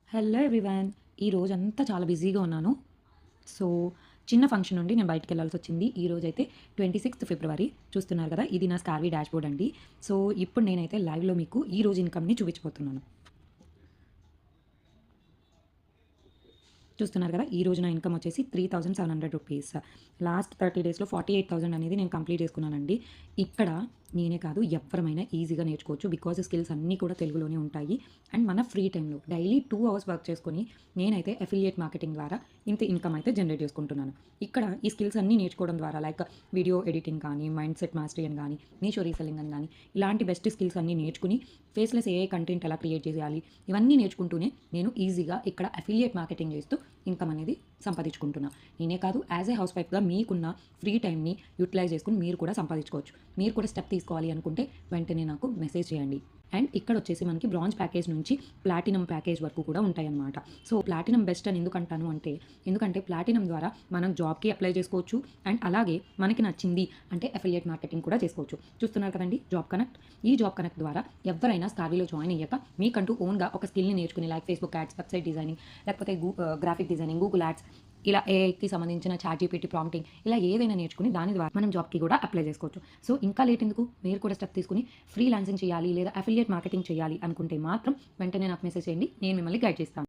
Hello everyone. ఈ రోజంతా చాలా బిజీగా ఉన్నాను. సో, చిన్న ఫంక్షన్ నుండి నేను బయటికెళ్ళాల్సొచ్చింది. ఈరోజైతే 26థ్ ఫిబ్రవరి చూస్తున్నారు కదా! ఇది నా స్కార్వీ డాష్‌బోర్డ్ అండి. సో, ఇప్పుడు నేనైతే లైవ్‌లో మీకు ఈ రోజు ఇన్‌కమ్‌ని చూపించబోతున్నాను. చూస్తున్నారు కదా! ఈ రోజు నా ఇన్‌కమ్ వచ్చేసి రూ. 3,700. లాస్ట్ 30 డేస్‌లో 48,000 అనేది నేను కంప్లీట్ చేసుకున్నానండి. ఇక్కడ నేనే కాదు ఎవ్వరమైనా ఈజీగా నేర్చుకోవచ్చు. బికాజ్ స్కిల్స్ అన్నీ కూడా తెలుగులోనే ఉంటాయి. అండ్ మన ఫ్రీ టైమ్‌లో డైలీ 2 అవర్స్ వర్క్ చేసుకొని నేనైతే అఫిలియేట్ మార్కెటింగ్ ద్వారా ఇంత ఇన్‌కమ్ అయితే జనరేట్ చేసుకుంటున్నాను. ఇక్కడ ఈ స్కిల్స్ అన్నీ నేర్చుకోవడం ద్వారా లైక్ వీడియో ఎడిటింగ్ కానీ, మైండ్ సెట్ మాస్టరీ అని కానీ, నీషో రీసెల్లింగ్ అని కానీ ఇలాంటి బెస్ట్ స్కిల్స్ అన్నీ నేర్చుకుని ఫేస్‌లెస్ ఏఐ కంటెంట్ ఎలా క్రియేట్ చేయాలి ఇవన్నీ నేర్చుకుంటూనే నేను ఈజీగా ఇక్కడ అఫిలియేట్ మార్కెటింగ్ చేస్తూ ఇన్కమ్ అనేది సంపాదించుకుంటున్నా. నేనే కాదు యాజ్ ఏ హౌస్ వైఫ్‌గా మీకున్న ఫ్రీ టైమ్‌ని యుటిలైజ్ చేసుకొని మీరు కూడా సంపాదించుకోవచ్చు. మీరు కూడా స్టెప్ తీసుకోవాలి అనుకుంటే వెంటనే నాకు మెసేజ్ చేయండి. అండ్ ఇక్కడొచ్చేసి మనకి బ్రాంజ్ ప్యాకేజ్ నుంచి ప్లాటినం ప్యాకేజ్ వరకు కూడా ఉంటాయన్నమాట. సో, ప్లాటినం బెస్ట్ అని ఎందుకంటాను అంటే, ఎందుకంటే ప్లాటినం ద్వారా మనం జాబ్‌కి అప్లై చేసుకోవచ్చు. అండ్ అలాగే మనకి నచ్చింది అంటే అఫిలియేట్ మార్కెటింగ్ కూడా చేసుకోవచ్చు. చూస్తున్నారు కదండీ జాబ్ కనెక్ట్. ఈ జాబ్ కనెక్ట్ ద్వారా ఎవరైనా స్కార్వీలో జాయిన్ అయ్యాక మీకంటూ ఓన్‌గా ఒక స్కిల్‌ని నేర్చుకుని like Facebook ads, website designing లేకపోతే గ్రాఫిక్ డిజైనింగ్, గూగుల్ యాడ్స్ ఇలా ఏఐకి సంబంధించిన చాట్‌జీపీటీ ప్రాంప్టింగ్ ఇలా ఏదైనా నేర్చుకుని దాని ద్వారా మనం జాబ్‌కి కూడా అప్లై చేసుకోవచ్చు. సో, ఇంకా లేట్ ఎందుకు? మీరు కూడా స్టెప్ తీసుకొని ఫ్రీలాన్సింగ్ చేయాలి లేదా అఫిలియేట్ మార్కెటింగ్ చేయాలి అనుకుంటే మాత్రం వెంటనే నాకు మెసేజ్ చేయండి. నేను మిమ్మల్ని గైడ్ చేస్తాను.